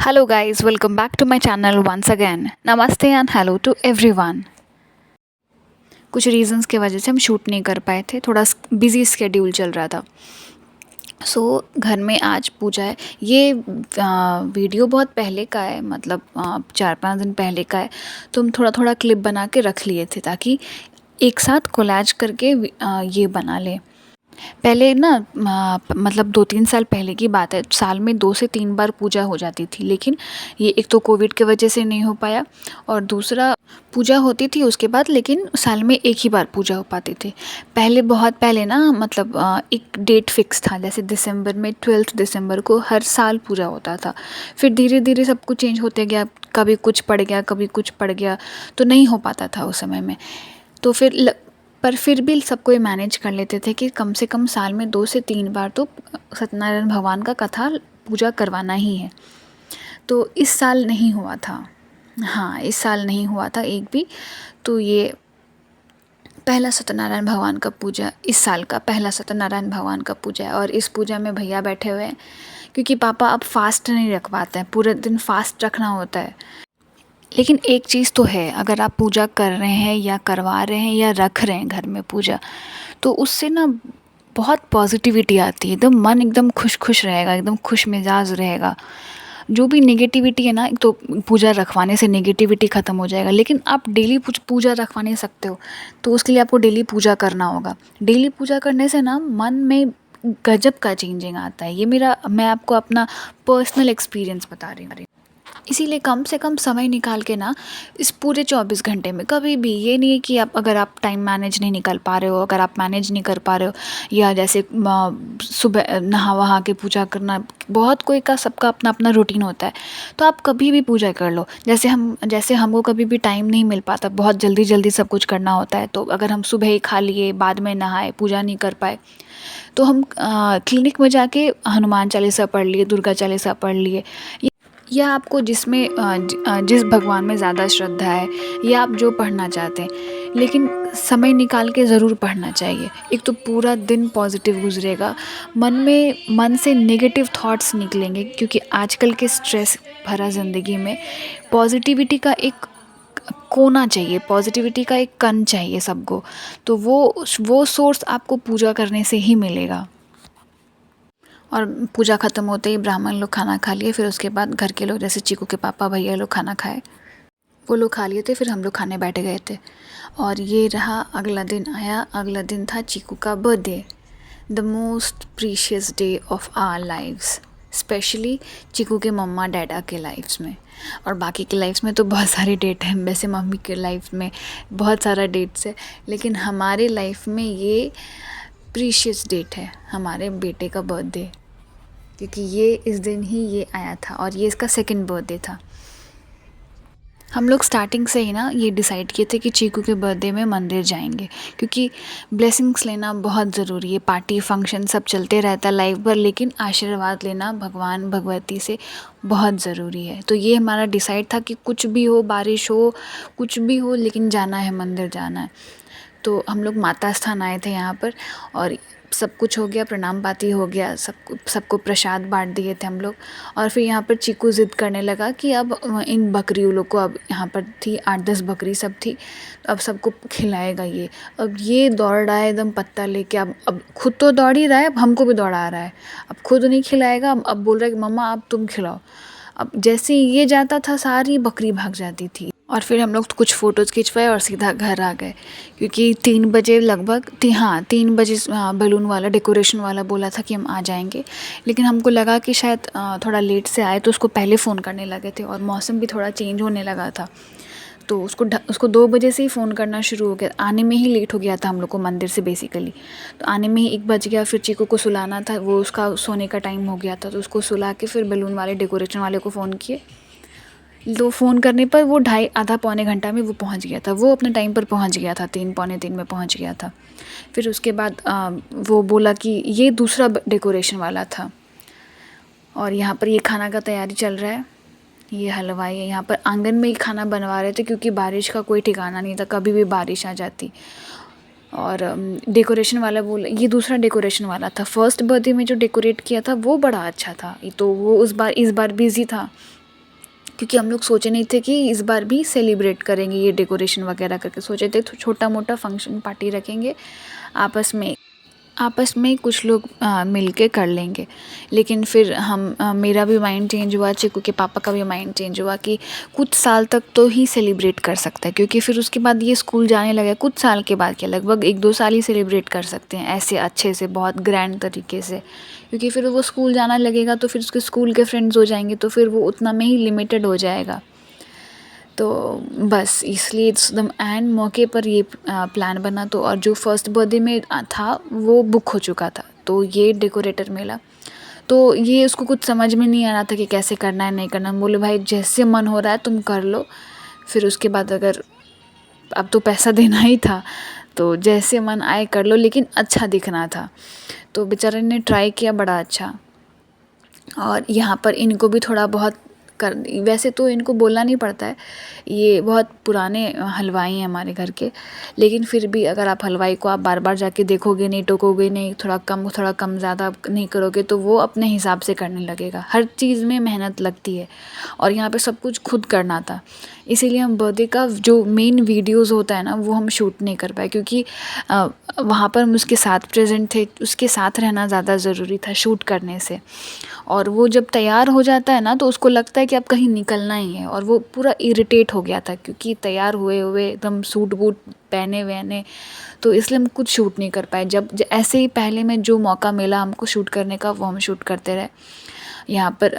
Hello, guys, welcome back to my channel once again. Namaste and hello to everyone. कुछ reasons की वजह से हम शूट नहीं कर पाए थे, थोड़ा बिज़ी स्केड्यूल चल रहा था। घर में आज पूजा है। ये वीडियो बहुत पहले का है, मतलब 4-5 दिन पहले का है। तो हम थोड़ा थोड़ा क्लिप बना के रख लिए थे ताकि एक साथ कोलैज करके ये बना लें। पहले ना मतलब 2-3 साल पहले की बात है, साल में 2 से 3 बार पूजा हो जाती थी, लेकिन ये एक तो कोविड की वजह से नहीं हो पाया और दूसरा पूजा होती थी उसके बाद, लेकिन साल में एक ही बार पूजा हो पाती थी। पहले बहुत पहले ना मतलब एक डेट फिक्स था, जैसे दिसंबर में 12 दिसंबर को हर साल पूजा होता था। फिर धीरे धीरे सब कुछ चेंज होते गया, कभी कुछ पड़ गया कभी कुछ पड़ गया, तो नहीं हो पाता था उस समय में। तो पर फिर भी सब कोई मैनेज कर लेते थे कि कम से कम साल में 2 से 3 बार तो सत्यनारायण भगवान का कथा पूजा करवाना ही है। तो इस साल नहीं हुआ था। हाँ, इस साल नहीं हुआ था एक भी। तो ये पहला सत्यनारायण भगवान का पूजा, इस साल का पहला सत्यनारायण भगवान का पूजा है। और इस पूजा में भैया बैठे हुए हैं, क्योंकि पापा अब फास्ट नहीं रख पाते हैं, पूरे दिन फास्ट रखना होता है। लेकिन एक चीज़ तो है, अगर आप पूजा कर रहे हैं या करवा रहे हैं या रख रहे हैं घर में पूजा, तो उससे ना बहुत पॉजिटिविटी आती है, एकदम मन एकदम खुश खुश रहेगा, एकदम खुश मिजाज रहेगा। जो भी नेगेटिविटी है ना, एक तो पूजा रखवाने से नेगेटिविटी ख़त्म हो जाएगा। लेकिन आप डेली पूजा रखवा नहीं सकते हो, तो उसके लिए आपको डेली पूजा करना होगा। डेली पूजा करने से ना मन में गजब का चेंजिंग आता है। ये मैं आपको अपना पर्सनल एक्सपीरियंस बता रही हूँ। इसीलिए कम से कम समय निकाल के ना इस पूरे 24 घंटे में कभी भी, ये नहीं है कि अगर आप टाइम मैनेज नहीं निकाल पा रहे हो, अगर आप मैनेज नहीं कर पा रहे हो, या जैसे सुबह नहा वहा के पूजा करना, बहुत कोई का सबका अपना अपना रूटीन होता है, तो आप कभी भी पूजा कर लो। जैसे हमको कभी भी टाइम नहीं मिल पाता, बहुत जल्दी जल्दी सब कुछ करना होता है, तो अगर हम सुबह ही खा लिए, बाद में नहाए, पूजा नहीं कर पाए, तो हम क्लिनिक में जाके हनुमान चालीसा पढ़ लिए, दुर्गा चालीसा पढ़ लिए, या आपको जिस भगवान में ज़्यादा श्रद्धा है, या आप जो पढ़ना चाहते हैं, लेकिन समय निकाल के ज़रूर पढ़ना चाहिए। एक तो पूरा दिन पॉजिटिव गुजरेगा, मन से नेगेटिव थॉट्स निकलेंगे, क्योंकि आजकल के स्ट्रेस भरा ज़िंदगी में पॉजिटिविटी का एक कोना चाहिए, पॉजिटिविटी का एक कण चाहिए सबको। तो वो सोर्स आपको पूजा करने से ही मिलेगा। और पूजा ख़त्म होते ही ब्राह्मण लोग खाना खा लिए, फिर उसके बाद घर के लोग, जैसे चीकू के पापा भैया लोग खाना खाए, वो लोग खा लिए थे, फिर हम लोग खाने बैठ गए थे। और ये रहा, अगला दिन आया, अगला दिन था चीकू का birthday, the most precious day of our lives, specially Chiku के मम्मा डैडा के लाइफ्स में। और बाकी के लाइफ्स में तो बहुत सारे डेट हैं, वैसे मम्मी के लाइफ में बहुत सारा डेट्स है, लेकिन हमारे लाइफ में ये प्रीशियस डेट है, हमारे बेटे का बर्थडे, क्योंकि ये इस दिन ही ये आया था और ये इसका सेकंड बर्थडे था। हम लोग स्टार्टिंग से ही ना ये डिसाइड किए थे कि चीकू के बर्थडे में मंदिर जाएंगे, क्योंकि ब्लेसिंग्स लेना बहुत ज़रूरी है। पार्टी फंक्शन सब चलते रहता है लाइफ भर, लेकिन आशीर्वाद लेना भगवान भगवती से बहुत ज़रूरी है। तो ये हमारा डिसाइड था कि कुछ भी हो, बारिश हो, कुछ भी हो, लेकिन जाना है, मंदिर जाना है। तो हम लोग माता स्थान आए थे यहाँ पर, और सब कुछ हो गया, प्रणाम पाती हो गया, सबको प्रसाद बांट दिए थे हम लोग। और फिर यहाँ पर चीकू ज़िद करने लगा कि अब इन बकरियों लोग को, अब यहाँ पर थी 8-10 बकरी सब थी, तो अब सबको खिलाएगा ये। अब ये दौड़ रहा है एकदम पत्ता लेके, अब खुद तो दौड़ ही रहा है, अब हमको भी दौड़ा रहा है। अब खुद नहीं खिलाएगा, अब बोल रहा है कि मम्मा अब तुम खिलाओ। अब जैसे ही ये जाता था, सारी बकरी भाग जाती थी। और फिर हम लोग कुछ फ़ोटोज़ खिंचवाए और सीधा घर आ गए, क्योंकि 3 बजे लगभग 3 बजे बलून वाला, डेकोरेशन वाला बोला था कि हम आ जाएंगे। लेकिन हमको लगा कि शायद थोड़ा लेट से आए, तो उसको पहले फ़ोन करने लगे थे, और मौसम भी थोड़ा चेंज होने लगा था, तो उसको 2 बजे से ही फ़ोन करना शुरू हो गया। आने में ही लेट हो गया था हम लोग को मंदिर से बेसिकली, तो आने में ही 1 बज गया। फिर चीकू को सुलाना था, वो उसका सोने का टाइम हो गया था, तो उसको सुला के फिर बलून वाले, डेकोरेशन वाले को फ़ोन किए। तो फ़ोन करने पर वो आधा पौने घंटा में वो पहुंच गया था, वो अपने टाइम पर पहुंच गया था, 3 पौने 3 में पहुंच गया था। फिर उसके बाद वो बोला कि ये दूसरा डेकोरेशन वाला था। और यहाँ पर ये खाना का तैयारी चल रहा है, ये हलवाई है यहाँ पर आंगन में ही खाना बनवा रहे थे, क्योंकि बारिश का कोई ठिकाना नहीं था, कभी भी बारिश आ जाती। और डेकोरेशन वाला बोला, ये दूसरा डेकोरेशन वाला था। फर्स्ट बर्थडे में जो डेकोरेट किया था वो बड़ा अच्छा था, ये तो वो इस बार बिज़ी था, क्योंकि हम लोग सोचे नहीं थे कि इस बार भी सेलिब्रेट करेंगे ये डेकोरेशन वगैरह करके। सोचे थे तो छोटा मोटा फंक्शन पार्टी रखेंगे आपस में कुछ लोग मिल के कर लेंगे। लेकिन फिर मेरा भी माइंड चेंज हुआ, चिकू के पापा का भी माइंड चेंज हुआ कि कुछ साल तक तो ही सेलिब्रेट कर सकता है, क्योंकि फिर उसके बाद ये स्कूल जाने लगा। कुछ साल के बाद क्या, लगभग 1-2 साल ही सेलिब्रेट कर सकते हैं ऐसे अच्छे से, बहुत ग्रैंड तरीके से, क्योंकि फिर वो स्कूल जाना लगेगा तो फिर उसके स्कूल के फ्रेंड्स हो जाएंगे, तो फिर वो उतना में ही लिमिटेड हो जाएगा। तो बस इसलिए एकदम एंड मौके पर ये प्लान बना। तो और जो फर्स्ट बर्थडे में था वो बुक हो चुका था, तो ये डेकोरेटर मिला। तो ये उसको कुछ समझ में नहीं आ रहा था कि कैसे करना है नहीं करना। हम बोले भाई जैसे मन हो रहा है तुम कर लो, फिर उसके बाद अगर अब तो पैसा देना ही था तो जैसे मन आए कर लो, लेकिन अच्छा दिखना था। तो बेचारे ने ट्राई किया बड़ा अच्छा। और यहाँ पर इनको भी थोड़ा बहुत कर, वैसे तो इनको बोलना नहीं पड़ता है, ये बहुत पुराने हलवाई हैं हमारे घर के, लेकिन फिर भी अगर आप हलवाई को आप बार बार जाके देखोगे नहीं, टोकोगे नहीं, थोड़ा कम ज़्यादा नहीं करोगे तो वो अपने हिसाब से करने लगेगा। हर चीज़ में मेहनत लगती है और यहाँ पे सब कुछ खुद करना था। इसीलिए हम बर्थडे का जो मेन वीडियोज़ होता है ना वो हम शूट नहीं कर पाए, क्योंकि वहाँ पर हम उसके साथ प्रेजेंट थे, उसके साथ रहना ज़्यादा ज़रूरी था शूट करने से। और वो जब तैयार हो जाता है ना तो उसको लगता है कि अब कहीं निकलना ही है, और वो पूरा इरिटेट हो गया था क्योंकि तैयार हुए हुए एकदम सूट बूट पहने वहने, तो इसलिए हम कुछ शूट नहीं कर पाए। जब ऐसे ही पहले में जो मौका मिला हमको शूट करने का वो हम शूट करते रहे। यहाँ पर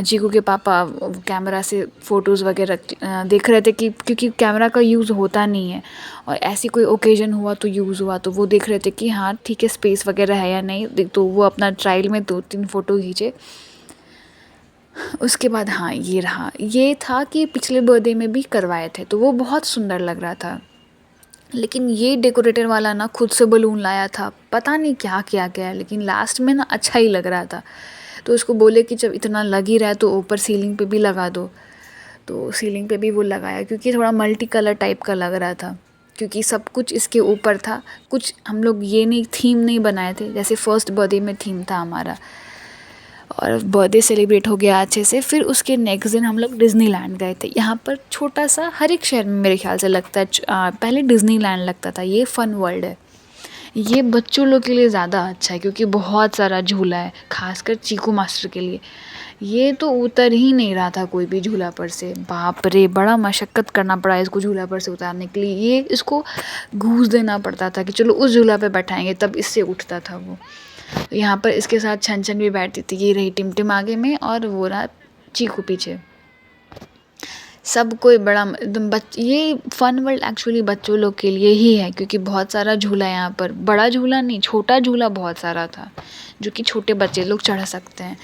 चीकू के पापा कैमरा से फ़ोटोज़ वगैरह देख रहे थे कि क्योंकि कैमरा का यूज़ होता नहीं है, और ऐसी कोई ओकेज़न हुआ तो यूज़ हुआ, तो वो देख रहे थे कि हाँ ठीक है स्पेस वगैरह है या नहीं। तो वो अपना ट्रायल में 2-3 फ़ोटो खींचे। उसके बाद हाँ ये रहा, ये था कि पिछले बर्थडे में भी करवाए थे तो वो बहुत सुंदर लग रहा था। लेकिन ये डेकोरेटर वाला ना खुद से बलून लाया था, पता नहीं क्या किया गया, लेकिन लास्ट में ना अच्छा ही लग रहा था। तो उसको बोले कि जब इतना लग ही रहा है तो ऊपर सीलिंग पे भी लगा दो, तो सीलिंग पे भी वो लगाया, क्योंकि थोड़ा मल्टी कलर टाइप का लग रहा था, क्योंकि सब कुछ इसके ऊपर था। कुछ हम लोग ये नहीं थीम नहीं बनाए थे, जैसे फर्स्ट बर्थडे में थीम था हमारा, और बर्थडे सेलिब्रेट हो गया अच्छे से। फिर उसके नेक्स्ट दिन हम लोग डिज़नीलैंड गए थे। यहाँ पर छोटा सा हर एक शहर में मेरे ख्याल से लगता है, पहले डिज़नीलैंड लगता था, ये फ़न वर्ल्ड है। ये बच्चों लोग के लिए ज़्यादा अच्छा है क्योंकि बहुत सारा झूला है, खासकर चीकू मास्टर के लिए। ये तो उतर ही नहीं रहा था कोई भी झूला पर से, बाप रे बड़ा मशक्क़त करना पड़ा इसको झूला पर से उतारने के लिए। ये इसको घूस देना पड़ता था कि चलो उस झूला पे बैठाएंगे, तब इससे उठता था वो। यहाँ पर इसके साथ छन छन भी बैठती थी, ये रही टिमटिम आगे में और वो रहा चीकू पीछे। सब कोई बड़ा एकदम ये फ़न वर्ल्ड एक्चुअली बच्चों लोग के लिए ही है, क्योंकि बहुत सारा झूला है यहाँ पर, बड़ा झूला नहीं छोटा झूला बहुत सारा था जो कि छोटे बच्चे लोग चढ़ सकते हैं।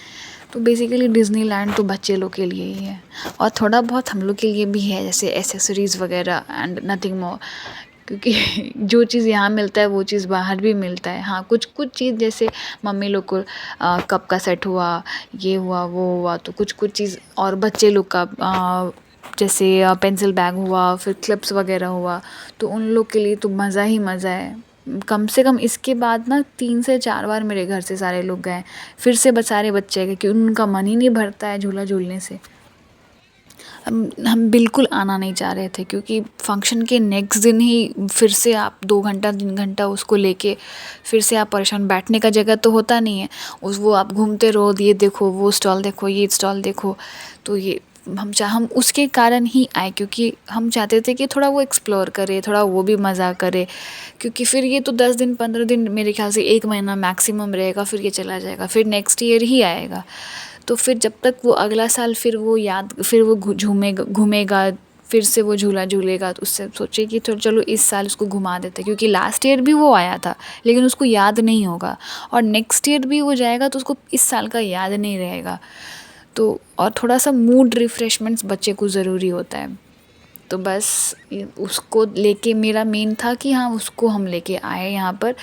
तो बेसिकली डिज़नीलैंड तो बच्चे लोग के लिए ही है, और थोड़ा बहुत हम लोग के लिए भी है, जैसे एसेसरीज़ वगैरह एंड नथिंग मोर, क्योंकि जो चीज़ यहाँ मिलता है वो चीज़ बाहर भी मिलता है। हाँ कुछ कुछ चीज़ जैसे मम्मी लोग को कप का सेट हुआ, ये हुआ वो हुआ, तो कुछ कुछ चीज़, और बच्चे लोग का जैसे पेंसिल बैग हुआ, फिर क्लिप्स वगैरह हुआ, तो उन लोग के लिए तो मज़ा ही मज़ा है। कम से कम इसके बाद ना 3 से 4 बार मेरे घर से सारे लोग गए, फिर से सारे बच्चे गए, क्योंकि उनका मन ही नहीं भरता है झूला झूलने से। हम बिल्कुल आना नहीं चाह रहे थे, क्योंकि फंक्शन के नेक्स्ट दिन ही फिर से आप 2 घंटा 3 घंटा उसको लेके फिर से आप परेशान, बैठने का जगह तो होता नहीं है, वो आप घूमते रहो, ये देखो वो स्टॉल देखो ये स्टॉल देखो। तो ये हम उसके कारण ही आए, क्योंकि हम चाहते थे कि थोड़ा वो एक्सप्लोर करे, थोड़ा वो भी मज़ा करे, क्योंकि फिर ये तो 10 दिन 15 दिन मेरे ख्याल से 1 महीना मैक्सिमम रहेगा, फिर ये चला जाएगा, फिर नेक्स्ट ईयर ही आएगा। तो फिर जब तक वो अगला साल फिर वो घूमेगा, फिर से वो झूला झूलेगा, तो उससे सोचे कि चलो इस साल उसको घुमा देते, क्योंकि लास्ट ईयर भी वो आया था लेकिन उसको याद नहीं होगा, और नेक्स्ट ईयर भी वो जाएगा तो उसको इस साल का याद नहीं रहेगा। तो और थोड़ा सा मूड रिफ़्रेशमेंट्स बच्चे को ज़रूरी होता है। तो बस उसको लेके मेरा मेन था कि हाँ उसको हम लेके आए यहाँ पर,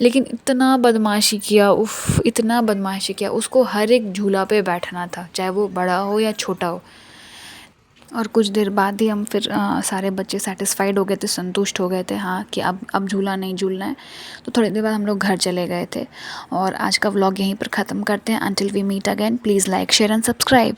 लेकिन इतना बदमाशी किया, उफ़ इतना बदमाशी किया, उसको हर एक झूला पे बैठना था, चाहे वो बड़ा हो या छोटा हो। और कुछ देर बाद ही हम फिर सारे बच्चे सेटिस्फाइड हो गए थे, संतुष्ट हो गए थे हाँ कि अब झूला नहीं झूलना है। तो थोड़ी देर बाद हम लोग घर चले गए थे। और आज का व्लॉग यहीं पर ख़त्म करते हैं। Until we meet again, please like share and subscribe.